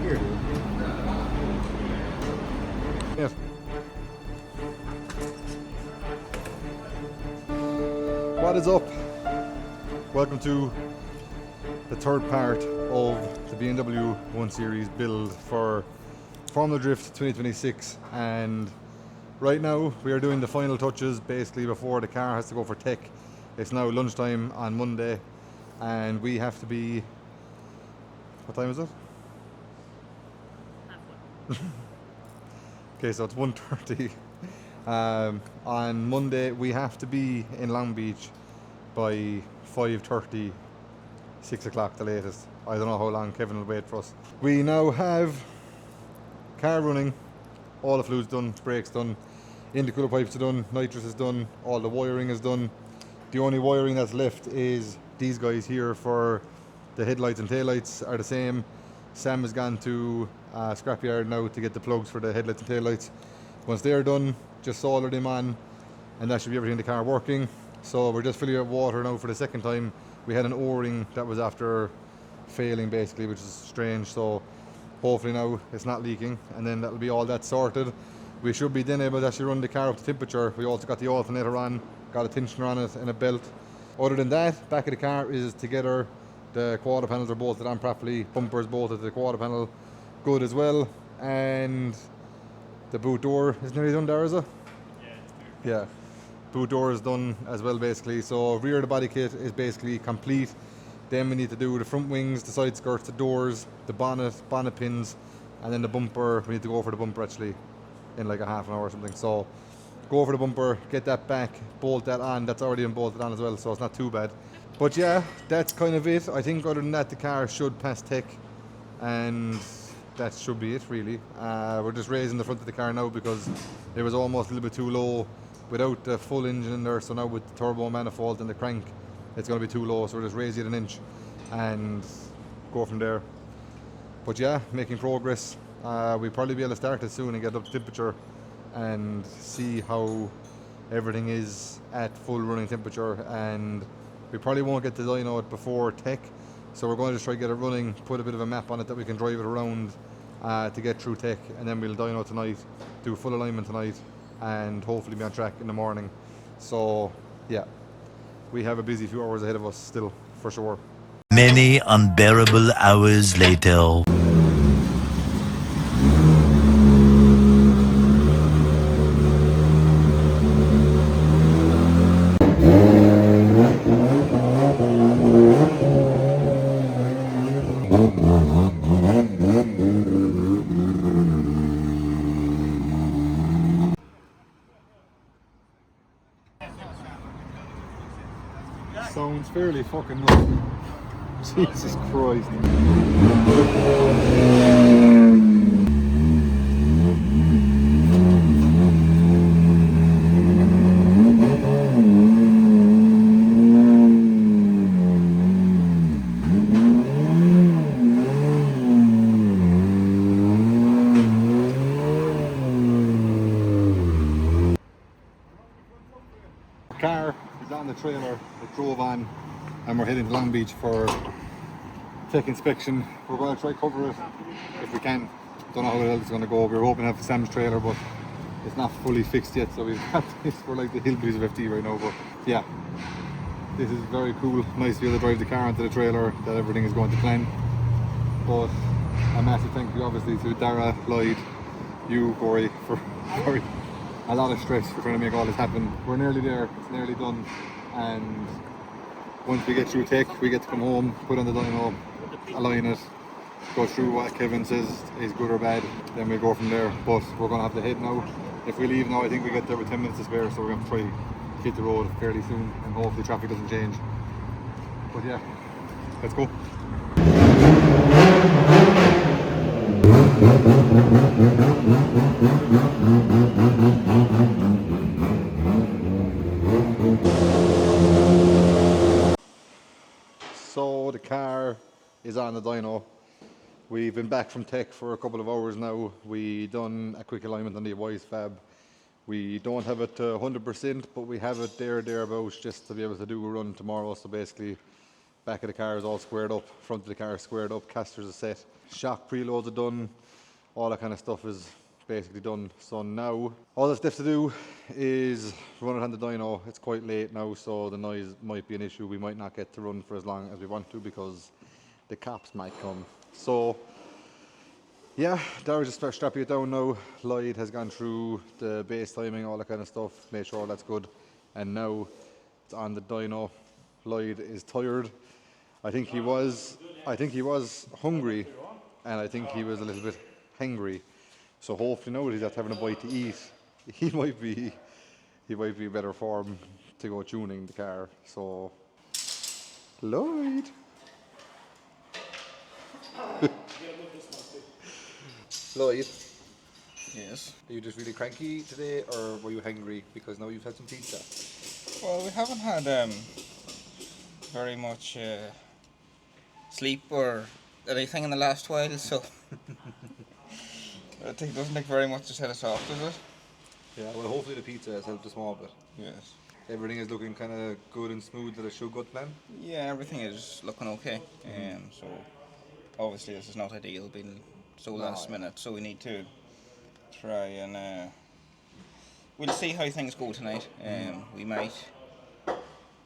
Here. Yes. What is up? Welcome to the third part of the BMW 1 Series build for Formula Drift 2026, and right now we are doing the final touches basically before the car has to go for tech. It's now lunchtime on Monday and we have to be, what time is it? Okay, so it's 1:30. On Monday we have to be in Long Beach by 5:30, 6 o'clock the latest. I don't know how long Kevin will wait for us. We now have car running, all the fluids done, brakes done, intercooler pipes are done, nitrous is done, all the wiring is done. The only wiring that's left is these guys here for the headlights and taillights are the same. Sam has gone to scrapyard now to get the plugs for the headlights and taillights. Once they're done, just solder them on and that should be everything in the car working. So we're just filling up water now for the second time. We had an O-ring that was after failing basically, which is strange, so hopefully now it's not leaking and then that'll be all that sorted. We should be then able to actually run the car up to temperature. We also got the alternator on, got a tensioner on it and a belt. Other than that, back of the car is together. The quarter panels are bolted on properly, bumpers bolted to the quarter panel good as well, and the boot door is nearly done there, is it? Yeah, boot door is done as well basically. So rear of the body kit is basically complete. Then we need to do the front wings, the side skirts, the doors, the bonnet pins, and then the bumper. We need to go for the bumper actually in like a half an hour or something. So go for the bumper, get that back, bolt that on. That's already been bolted on as well, so it's not too bad. But yeah, that's kind of it. I think other than that, the car should pass tech, and that should be it really. We're just raising the front of the car now because it was almost a little bit too low without the full engine in there. So now with the turbo manifold and the crank, it's going to be too low. So we're just raising it an inch and go from there. But yeah, making progress. We'll probably be able to start it soon and get up to temperature and see how everything is at full running temperature. And we probably won't get the dyno out before tech, so we're going to just try to get it running, put a bit of a map on it that we can drive it around to get through tech, and then we'll dyno tonight, do full alignment tonight, and hopefully be on track in the morning. So yeah, we have a busy few hours ahead of us still, for sure. Many unbearable hours later. Sounds fairly fucking nuts. Jesus Christ. Car is on the trailer, it drove on, and we're heading to Long Beach for tech inspection. We're going to try cover it if we can. Don't know how the hell it's going to go. We were hoping to have Sam's trailer, but it's not fully fixed yet, so we've got this for like the hillbillies of FD right now. But yeah, this is very cool. Nice to be able to drive the car onto the trailer, that everything is going to plan. But a massive thank you obviously to Dara, Lloyd, you, Corey, for a lot of stress for trying to make all this happen. We're nearly there, it's nearly done, and once we get through tech, we get to come home, put on the dyno, align it, go through what Kevin says is good or bad, then we'll go from there. But we're going to have to head now. If we leave now, I think we get there with 10 minutes to spare, so we're going to try to hit the road fairly soon, and hopefully traffic doesn't change. But yeah, let's go. So the car is on the dyno. We've been back from tech for a couple of hours now. We done a quick alignment on the Wise Fab. We don't have it 100%, but we have it thereabouts just to be able to do a run tomorrow. So basically Back of the car is all squared up, front of the car is squared up, casters are set, shock preloads are done, all that kind of stuff is basically done. So now all that's left to do is run it on the dyno. It's quite late now, so the noise might be an issue. We might not get to run for as long as we want to because the cops might come. So yeah, Dara just start strapping it down now. Lloyd has gone through the base timing, all that kind of stuff, made sure that's good, and now it's on the dyno. Lloyd is tired. I think he was hungry, and I think he was a little bit hangry. So hopefully now that he's after having a bite to eat, he might be in better form to go tuning the car. So Lloyd. Lloyd, Yes. are you just really cranky today, or were you hungry because now you've had some pizza? Well, we haven't had very much sleep or anything in the last while, so I think it doesn't take very much to set us off, does it? Yeah, well hopefully the pizza has helped a small bit. Yes. Everything is looking kind of good and smooth that it should go to plan. Yeah, everything is looking okay. So obviously this is not ideal, being so last minute. So we need to try and we'll see how things go tonight. We might,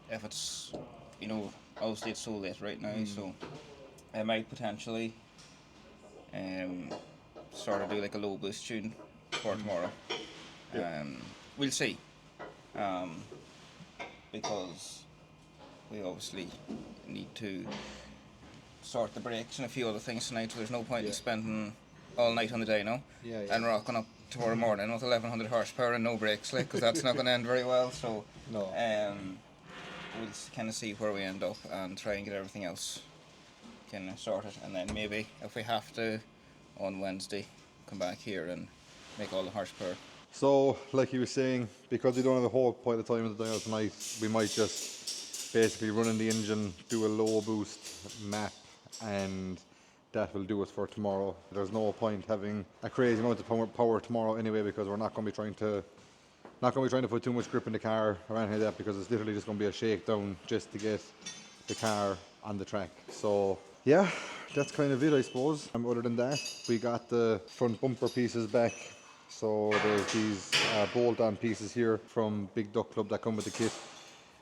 if it's obviously it's so late right now, so I might potentially sort of do like a low boost tune for tomorrow. We'll see. Because we obviously need to sort the brakes and a few other things tonight, so there's no point in spending all night on the dyno and rocking up tomorrow morning with 1100 horsepower and no brakes, like, because that's not going to end very well. So No. we'll kind of see where we end up and try and get everything else kind of sorted, and then maybe if we have to on Wednesday come back here and make all the horsepower. So, like he was saying, because we don't have a whole point of time in the dyno tonight, we might just basically run in the engine, do a low boost map, and that will do it for tomorrow. There's no point having a crazy amount of power tomorrow anyway, because we're not going to be trying to put too much grip in the car or anything like that, because it's literally just going to be a shakedown just to get the car on the track. So yeah, that's kind of it, I suppose. Other than that, we got the front bumper pieces back. So there's these bolt-on pieces here from Big Duck Club that come with the kit,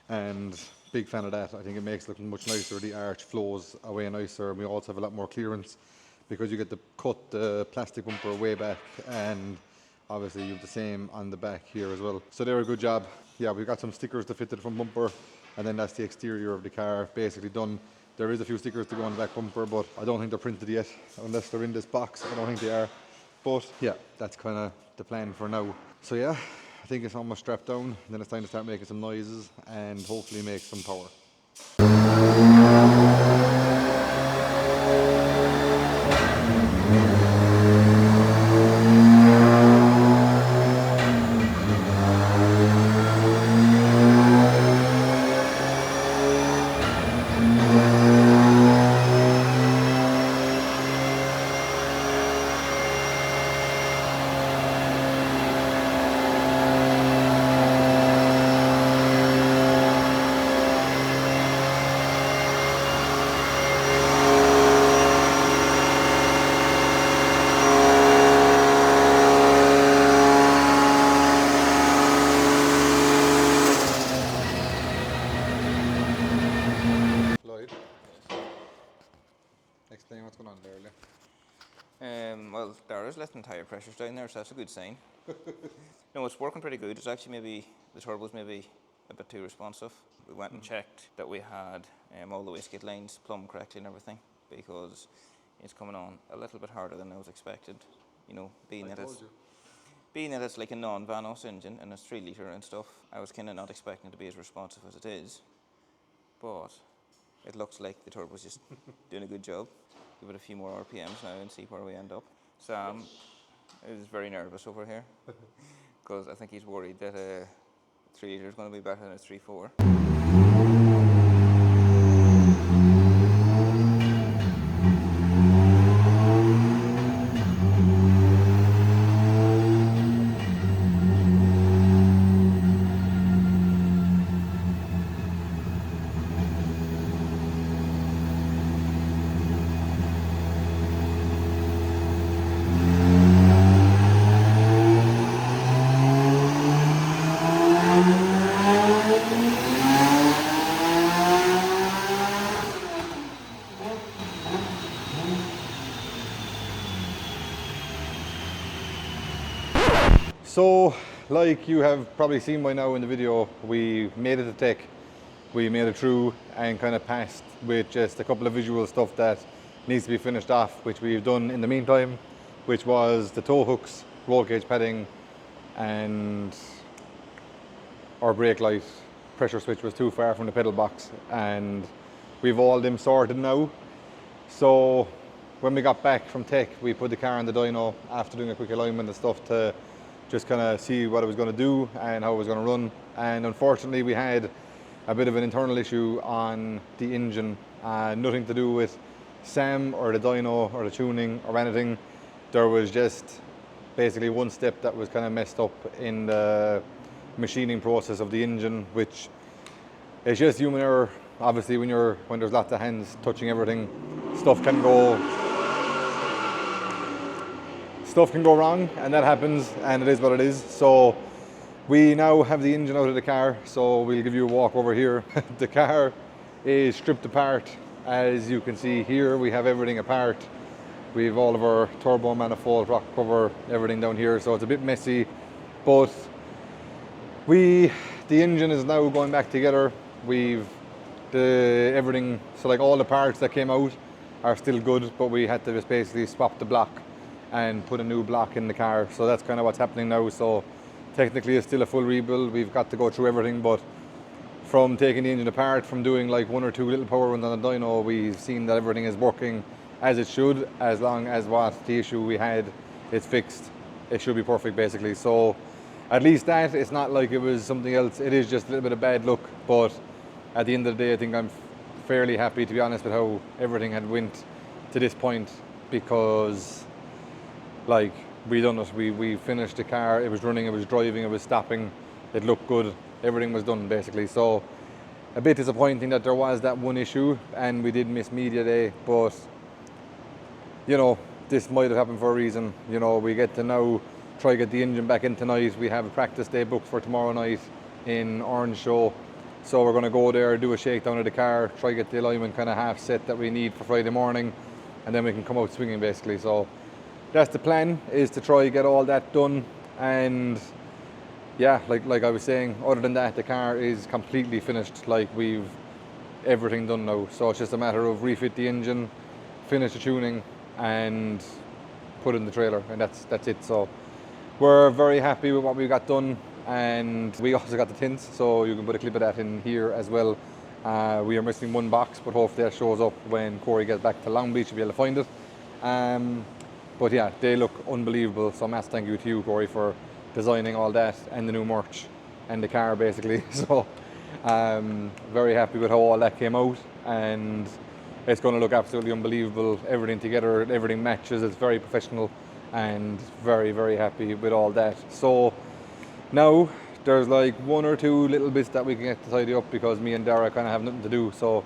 and big fan of that. I think it makes it look much nicer. The arch flows away nicer, and we also have a lot more clearance because you get to cut the plastic bumper way back, and obviously you have the same on the back here as well. So they're a good job. Yeah, we've got some stickers to fit to the front bumper, and then that's the exterior of the car basically done. There is a few stickers to go on the back bumper, but I don't think they're printed yet, unless they're in this box. I don't think they are. But yeah, that's kind of the plan for now. So yeah, I think it's almost strapped down. Then it's time to start making some noises and hopefully make some power. Lloyd, explain what's going on there, Lee. Well, Dara's letting tire pressures down there, so that's a good sign. No, it's working pretty good. It's actually maybe the turbo's maybe a bit too responsive. We went and checked that we had all the wastegate lines plumbed correctly and everything, because it's coming on a little bit harder than I was expected. Being that it's like a non-Vanos engine and it's 3 litre and stuff, I was kind of not expecting it to be as responsive as it is. But it looks like the turbo's just doing a good job. Give it a few more RPMs now and see where we end up. Sam is very nervous over here because I think he's worried that 3 litre is going to be better than a 3.4. So, like you have probably seen by now in the video, we made it to tech. We made it through and kind of passed with just a couple of visual stuff that needs to be finished off, which we've done in the meantime, which was the tow hooks, roll cage padding, and our brake light pressure switch was too far from the pedal box, and we've all them sorted now. So when we got back from tech, we put the car on the dyno after doing a quick alignment and stuff to just kind of see what it was going to do and how it was going to run. And unfortunately we had a bit of an internal issue on the engine, nothing to do with SAM or the dyno or the tuning or anything. There was just basically one step that was kind of messed up in the machining process of the engine, which is just human error. Obviously when there's lots of hands touching everything, stuff can go wrong, and that happens, and it is what it is. So we now have the engine out of the car, so we'll give you a walk over here. The car is stripped apart. As you can see here, we have everything apart. We have all of our turbo manifold, rock cover, everything down here, so it's a bit messy, but the engine is now going back together. Everything, so like all the parts that came out are still good, but we had to just basically swap the block and put a new block in the car. So that's kind of what's happening now. So technically it's still a full rebuild. We've got to go through everything, but from taking the engine apart, from doing like 1 or 2 little power runs on the dyno, we've seen that everything is working as it should, as long as what the issue we had is fixed. It should be perfect basically. So at least that, it's not like it was something else. It is just a little bit of bad luck, but at the end of the day, I think I'm fairly happy, to be honest, with how everything had went to this point, because like we done it. We finished the car, it was running, it was driving, it was stopping, it looked good, everything was done basically. So a bit disappointing that there was that one issue and we did miss media day, but you know, this might have happened for a reason. You know, we get to now try to get the engine back in tonight. We have a practice day booked for tomorrow night in Orange Show, so we're going to go there, do a shakedown of the car, try to get the alignment kind of half set that we need for Friday morning, and then we can come out swinging basically. So that's the plan, is to try get all that done. And yeah, like I was saying, other than that, the car is completely finished. Like, we've everything done now, so it's just a matter of refit the engine, finish the tuning, and put in the trailer, and that's it. So we're very happy with what we got done, and we also got the tints, so you can put a clip of that in here as well. We are missing one box, but hopefully that shows up when Corey gets back to Long Beach. You'll be able to find it. But yeah, they look unbelievable. So massive thank you to you, Corey, for designing all that and the new merch and the car basically. So very happy with how all that came out, and it's going to look absolutely unbelievable. Everything together, everything matches. It's very professional, and very, very happy with all that. So now there's like 1 or 2 little bits that we can get to tidy up, because me and Dara kind of have nothing to do. So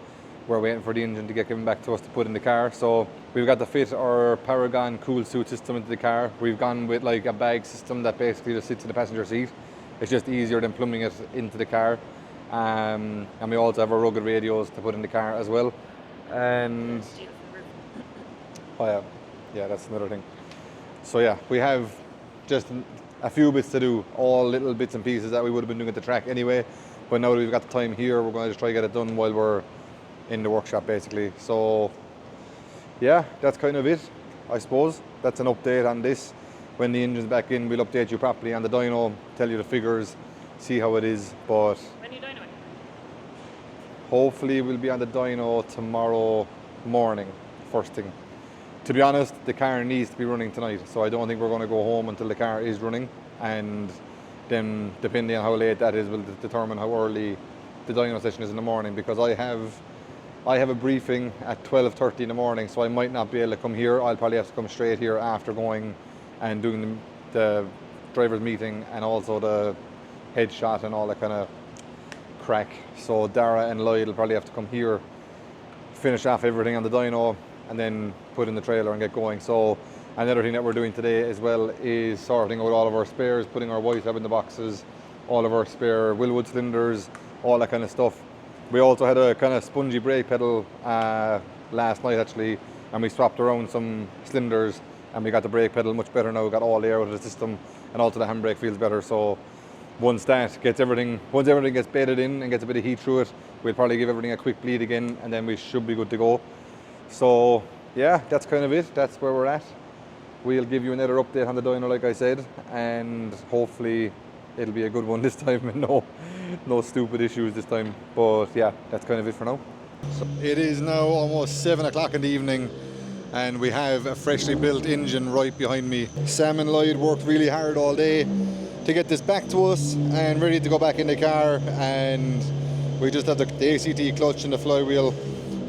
we're waiting for the engine to get given back to us to put in the car. So we've got to fit our Paragon cool suit system into the car. We've gone with like a bag system that basically just sits in the passenger seat. It's just easier than plumbing it into the car. And we also have our rugged radios to put in the car as well. And oh yeah, that's another thing. So yeah, we have just a few bits to do, all little bits and pieces that we would have been doing at the track anyway. But now that we've got the time here, we're going to just try to get it done while we're in the workshop basically. So yeah, that's kind of it, I suppose. That's an update on this. When the engine's back in, we'll update you properly on the dyno, tell you the figures, see how it is. But when are you dynoing? Hopefully we'll be on the dyno tomorrow morning, first thing. To be honest, the car needs to be running tonight, so I don't think we're going to go home until the car is running, and then depending on how late that is will determine how early the dyno session is in the morning, because I have a briefing at 12:30 in the morning, so I might not be able to come here. I'll probably have to come straight here after going and doing the driver's meeting and also the headshot and all that kind of crack. So Dara and Lloyd will probably have to come here, finish off everything on the dyno, and then put in the trailer and get going. So another thing that we're doing today as well is sorting out all of our spares, putting our white hub in the boxes, all of our spare Willwood cylinders, all that kind of stuff. We also had a kind of spongy brake pedal last night actually, and we swapped around some cylinders, and we got the brake pedal much better now, got all the air out of the system, and also the handbrake feels better. So once everything gets bedded in and gets a bit of heat through it, we'll probably give everything a quick bleed again, and then we should be good to go. So yeah, that's kind of it. That's where we're at. We'll give you another update on the dyno, like I said, and hopefully it'll be a good one this time and no stupid issues this time. But yeah, that's kind of it for now. So it is now almost 7 o'clock in the evening, and we have a freshly built engine right behind me. Sam and Lloyd worked really hard all day to get this back to us and ready to go back in the car, and we just have the ACT clutch and the flywheel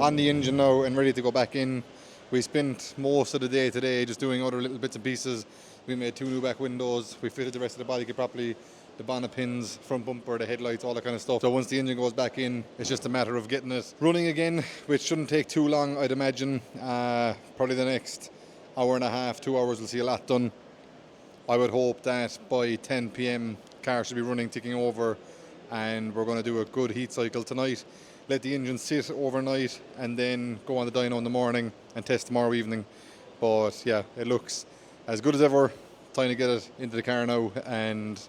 on the engine now and ready to go back in. We spent most of the day today just doing other little bits and pieces. We made 2 new back windows, we fitted the rest of the body kit properly, the bonnet pins, front bumper, the headlights, all that kind of stuff. So once the engine goes back in, it's just a matter of getting it running again, which shouldn't take too long, I'd imagine. Probably the next hour and a half, 2 hours, we'll see a lot done. I would hope that by 10 p.m. car should be running, ticking over, and we're going to do a good heat cycle tonight. Let the engine sit overnight and then go on the dyno in the morning and test tomorrow evening. But yeah, it looks as good as ever. Time to get it into the car now, and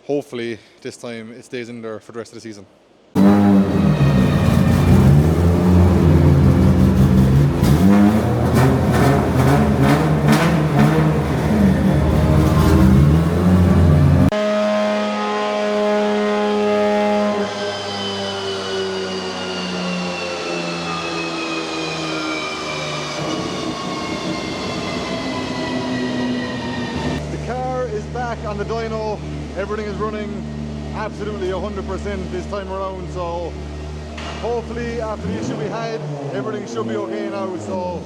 hopefully this time it stays in there for the rest of the season. On the dyno, everything is running absolutely 100% this time around, so hopefully after the issue we had, everything should be okay now. So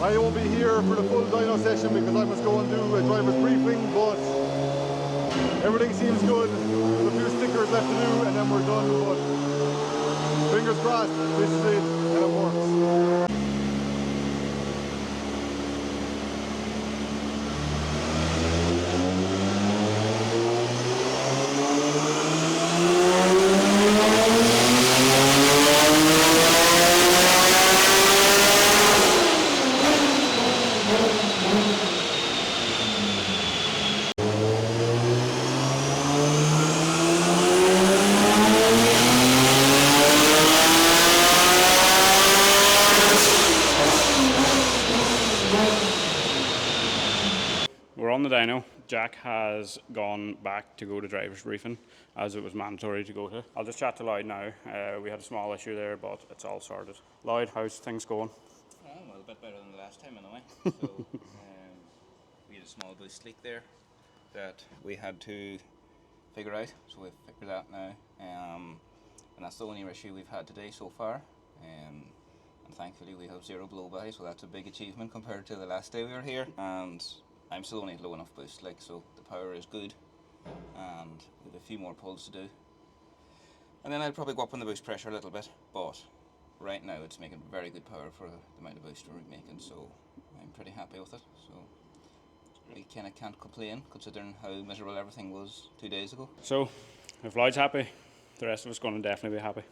I won't be here for the full dyno session because I must go and do a driver's briefing, but everything seems good. There's a few stickers left to do and then we're done, but fingers crossed, this is it and it works. We're on the dyno. Jack has gone back to go to driver's briefing as it was mandatory to go to. I'll just chat to Lloyd now. We had a small issue there, but it's all sorted. Lloyd, how's things going? Well, a bit better than the last time anyway. So we had a small boost leak there that we had to figure out. So we've figured that now. And that's the only issue we've had today so far. And thankfully we have 0 blow-by, so that's a big achievement compared to the last day we were here. And I'm still only at low enough boost, so the power is good, and we have a few more pulls to do. And then I'll probably go up on the boost pressure a little bit, but right now it's making very good power for the amount of boost we're making, so I'm pretty happy with it. So we kind of can't complain considering how miserable everything was 2 days ago. So if Lloyd's happy, the rest of us going to definitely be happy.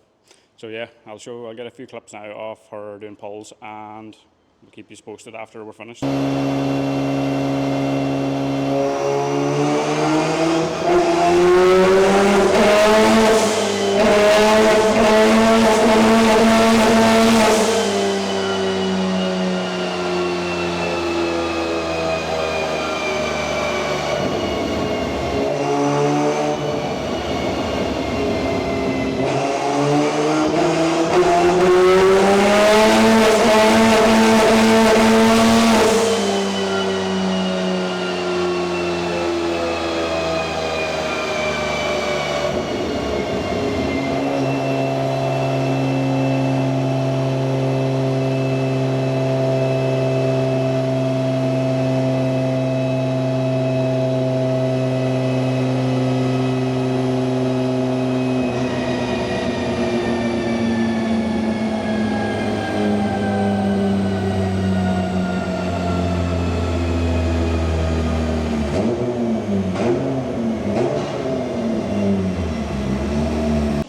So yeah, I'll get a few clips now of her doing pulls, and we'll keep you posted after we're finished.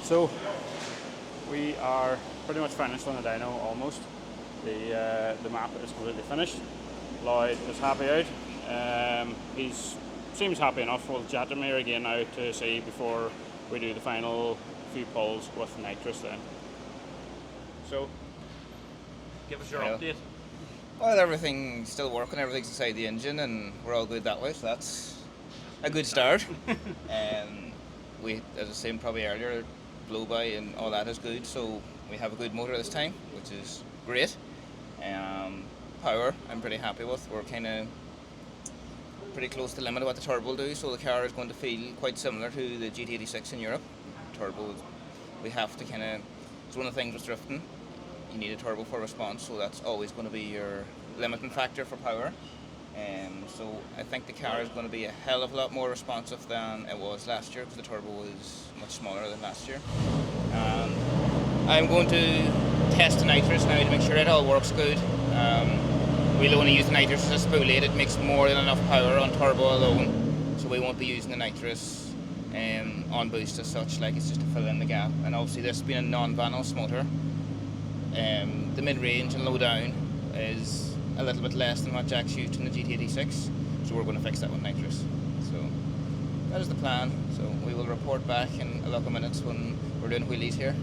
So we are pretty much finished on the dyno, almost. The map is completely finished. Lloyd is happy out. He's seems happy enough. We'll chat to him here again now to see before we do the final few pulls with nitrous then. So, give us your update. Well, everything's still working, everything's inside the engine, and we're all good that way, so that's a good start. We, as I said probably earlier, blow by and all that is good, so we have a good motor this time, which is great. Power, I'm pretty happy with. We're kind of pretty close to the limit of what the turbo will do, so the car is going to feel quite similar to the GT86 in Europe. Turbo, we have to kind of, it's one of the things with drifting, you need a turbo for response, so that's always going to be your limiting factor for power. So I think the car is going to be a hell of a lot more responsive than it was last year, because the turbo was much smaller than last year. I'm going to test the nitrous now to make sure it all works good. We'll only use the nitrous as a spoolie. It makes more than enough power on turbo alone, so we won't be using the nitrous on boost as such, like it's just to fill in the gap. And obviously this being a non-Vanos motor, the mid-range and low down is a little bit less than what Jack's used in the GT86, so we're going to fix that with nitrous. So that is the plan. So we will report back in a couple of minutes when we're doing wheelies here.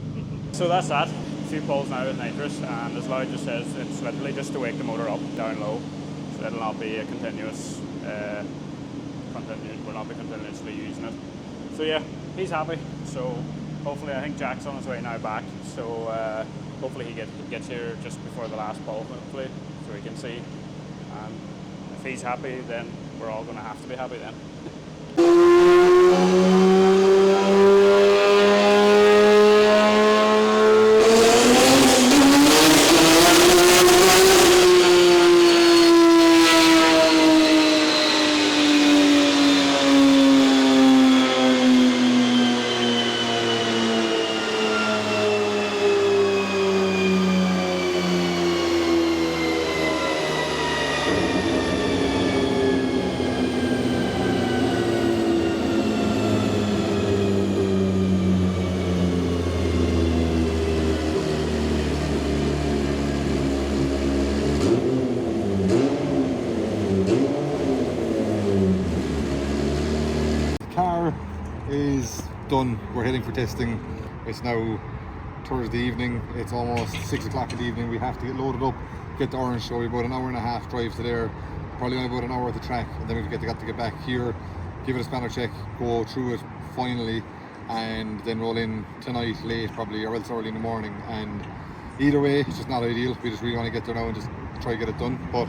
So that's that. A few pulls now with nitrous, and as Lloyd just says, it's literally just to wake the motor up down low, so it'll not be a continuous, we'll not be continuously using it. So yeah, he's happy. So hopefully, I think Jack's on his way now back. So hopefully he gets here just before the last pull, hopefully, so we can see. And if he's happy, then we're all going to have to be happy then. Is done. We're heading for testing. It's now Thursday evening. It's almost 6 o'clock in the evening. We have to get loaded up, get to Orange. So we're about an hour and a half drive to there, probably only about an hour at the track, and then we've got to get back here, give it a spanner check, go through it finally, and then roll in tonight late probably, or else early in the morning. And either way, it's just not ideal. We just really want to get there now and just try to get it done. But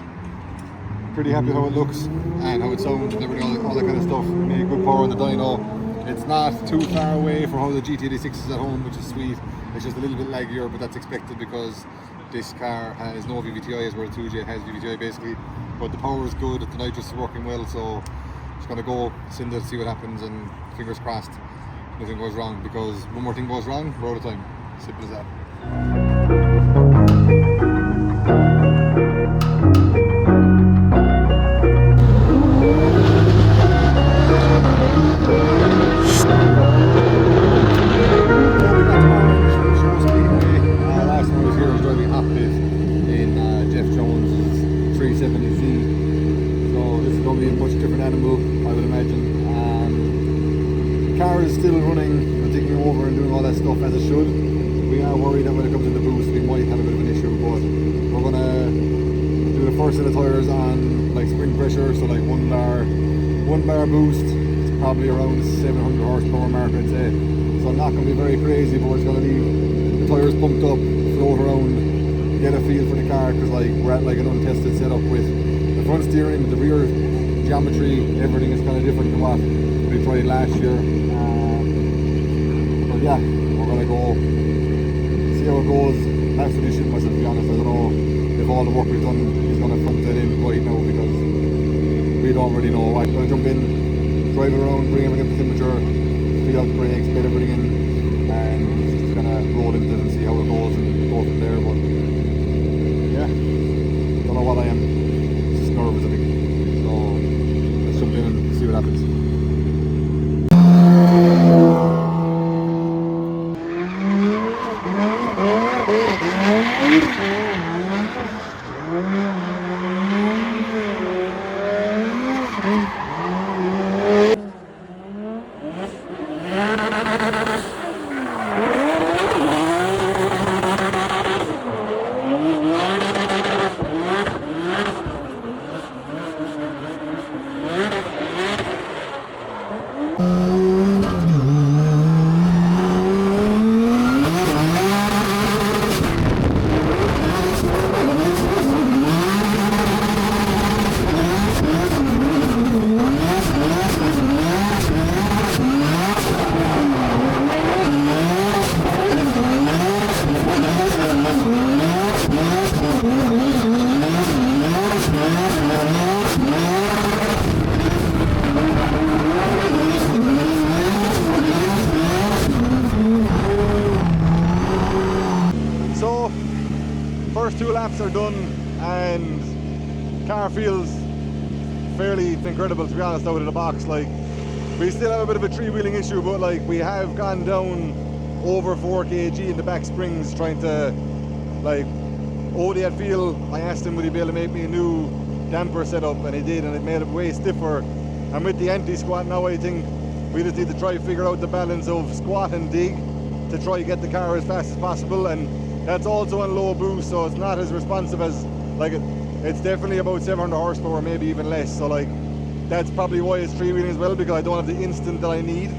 pretty happy how it looks and how it sounds and everything, all that kind of stuff. Made good power on the dyno. It's not too far away from how the GT86 is at home, which is sweet. It's just a little bit laggier, but that's expected because this car has no VVTi, where the 2J has VVTi basically. But the power is good, the nitrous is working well, so just gonna go send it, see what happens, and fingers crossed nothing goes wrong, because one more thing goes wrong, we're out of time. Simple as that. Still running and taking over and doing all that stuff as it should. We are worried that when it comes to the boost we might have a bit of an issue, but we're gonna do the first set of tyres on like spring pressure, so like one bar boost. It's probably around 700 horsepower mark, I'd say. So not gonna be very crazy, but we're just gonna leave the tyres pumped up, float around, get a feel for the car, because like we're at like an untested setup with the front steering, the rear geometry, everything is kind of different to what we tried last year. But yeah, we're gonna go see how it goes. I have to be shitting myself, to be honest. I don't know if all the work we've done is gonna front that in right now, because we don't really know. I'm gonna jump in, drive around, bring everything up to temperature, feel out the brakes, get everything in, and just gonna roll into it and see how it goes and go from there. But yeah, don't know what I am. Just nervous, I think. So let's jump in and see what happens. So, first 2 laps are done and car feels fairly incredible, to be honest, out of the box. Like, we still have a bit of a three-wheeling issue, but like we have gone down over 4 kg in the back springs trying to, like, Odie had feel, I asked him would he be able to make me a new damper setup, and he did, and it made it way stiffer. And with the anti-squat now, I think we just need to try to figure out the balance of squat and dig to try to get the car as fast as possible. And that's also on low boost, so it's not as responsive as, like, it's definitely about 700 horsepower, maybe even less. So like, that's probably why it's three-wheeling as well, because I don't have the instant that I need.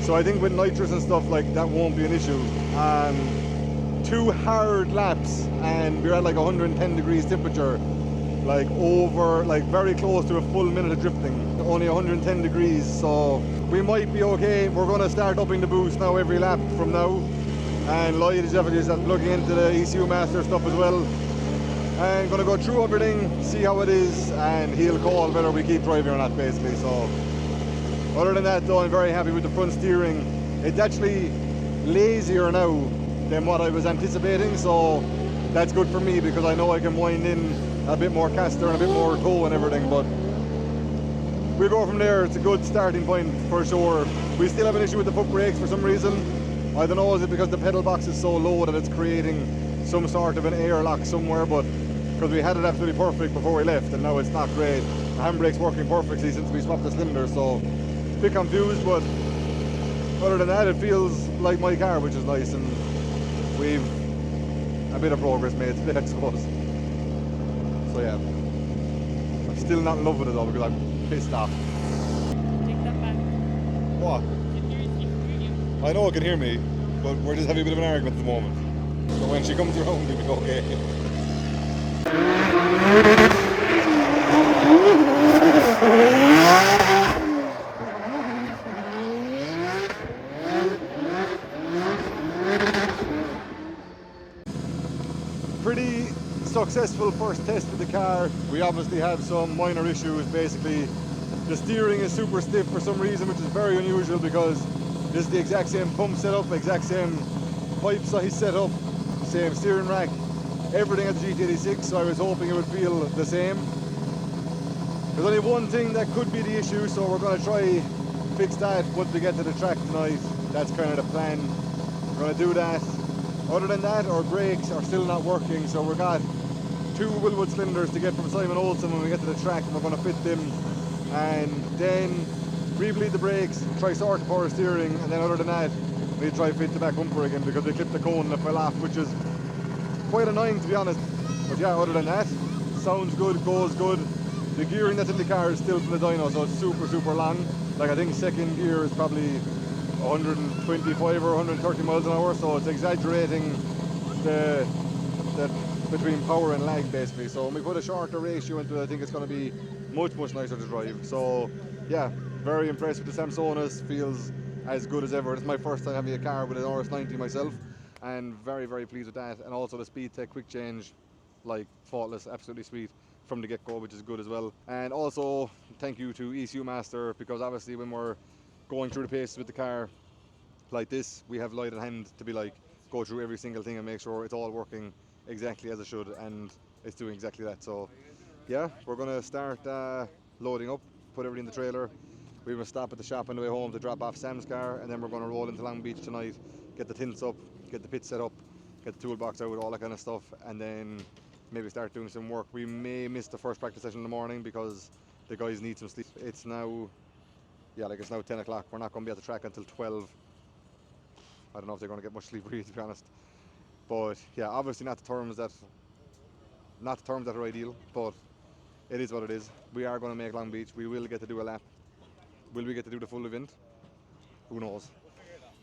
So I think with nitrous and stuff, like, that won't be an issue. 2 hard laps and we're at like 110 degrees temperature, like over, like very close to a full minute of drifting, only 110 degrees, so we might be okay. We're going to start upping the boost now every lap from now, and Lloyd is definitely just looking into the ECU master stuff as well, and going to go through everything, see how it is, and he'll call whether we keep driving or not, basically. So other than that though, I'm very happy with the front steering. It's actually lazier now than what I was anticipating, so that's good for me because I know I can wind in a bit more caster and a bit more toe and everything. But we'll go from there. It's a good starting point for sure. We still have an issue with the foot brakes for some reason. I don't know, is it because the pedal box is so low that it's creating some sort of an airlock somewhere, but because we had it absolutely perfect before we left and now it's not great. The handbrake's working perfectly since we swapped the cylinder, so a bit confused, but other than that it feels like my car, which is nice, and we've a bit of progress made today, I suppose. So yeah, I'm still not in love with it though because I'm pissed off. Take that back. What? Can hear you. I know it can hear me, but we're just having a bit of an argument at the moment. So when she comes around, it'll be okay. Pretty successful first test of the car. We obviously have some minor issues. Basically, the steering is super stiff for some reason, which is very unusual because this is the exact same pump setup, exact same pipe size setup, same steering rack, everything at the GT86, so I was hoping it would feel the same. There's only one thing that could be the issue, so we're going to try fix that once we get to the track tonight. That's kind of the plan. We're going to do that. Other than that, our brakes are still not working, so we've got 2 Wilwood cylinders to get from Simon Olsen when we get to the track, and we're going to fit them and then re-bleed the brakes, try sort the power steering, and then other than that we try fit the back bumper again because we clipped the cone and it fell off, which is quite annoying to be honest. But yeah, other than that, sounds good, goes good. The gearing that's in the car is still from the dyno, so it's super long. Like, I think second gear is probably 125 or 130 miles an hour, so it's exaggerating the between power and lag basically. So when we put a shorter ratio into it, I think it's going to be much nicer to drive. So yeah, very impressed with the Samsonas. Feels as good as ever. It's my first time having a car with an RS90 myself, and very pleased with that. And also the Speed Tech quick change, like, faultless, absolutely sweet from the get-go, which is good as well. And also thank you to ECU Master, because obviously when we're going through the paces with the car like this, we have light at hand to be like, go through every single thing and make sure it's all working exactly as it should, and it's doing exactly that. So yeah, we're going to start loading up, put everything in the trailer. We will stop at the shop on the way home to drop off Sam's car, and then we're going to roll into Long Beach tonight, get the tints up, get the pit set up, get the toolbox out, all that kind of stuff, and then maybe start doing some work. We may miss the first practice session in the morning because the guys need some sleep. It's now, yeah, like, it's now 10 o'clock. We're not going to be at the track until 12. I don't know if they're going to get much sleep really, to be honest. But yeah, obviously not the terms that are ideal, but it is what it is. We are going to make Long Beach. We will get to do a lap. Will we get to do the full event? who knows?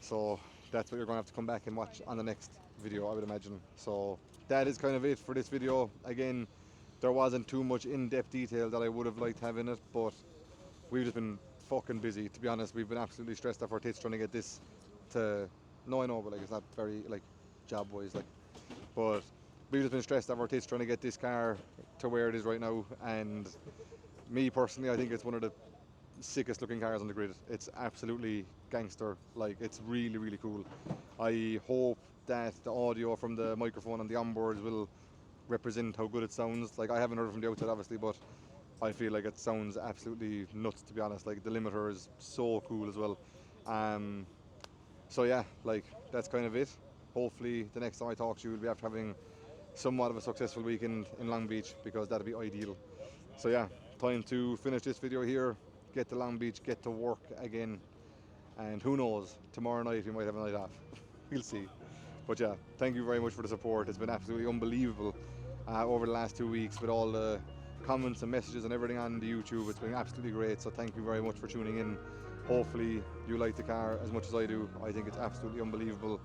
So that's what you're going to have to come back and watch on the next video, I would imagine. So that is kind of it for this video. Again, there wasn't too much in-depth detail that I would have liked having it, but we've just been fucking busy, to be honest. We've been absolutely stressed off our tits trying to get this to, no I know, but like it's not very like job wise, like, but we've just been stressed off our tits trying to get this car to where it is right now. And me personally, I think it's one of the sickest looking cars on the grid. It's absolutely gangster, like it's really really cool. I hope that the audio from the microphone and the onboards will represent how good it sounds. Like I haven't heard it from the outside obviously, but I feel like it sounds absolutely nuts, to be honest. Like the limiter is so cool as well. So yeah, like that's kind of it. Hopefully the next time I talk to you will be after having somewhat of a successful weekend in Long Beach, because that'd be ideal. So yeah, time to finish this video here, get to Long Beach, get to work again, and who knows, tomorrow night we might have a night off. We'll see. But yeah, thank you very much for the support. It's been absolutely unbelievable over the last 2 weeks with all the comments and messages and everything on the YouTube. It's been absolutely great, so thank you very much for tuning in. Hopefully you like the car as much as I do. I think it's absolutely unbelievable.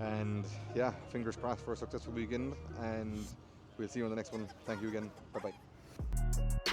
And yeah, fingers crossed for a successful weekend, and we'll see you on the next one. Thank you again. Bye bye.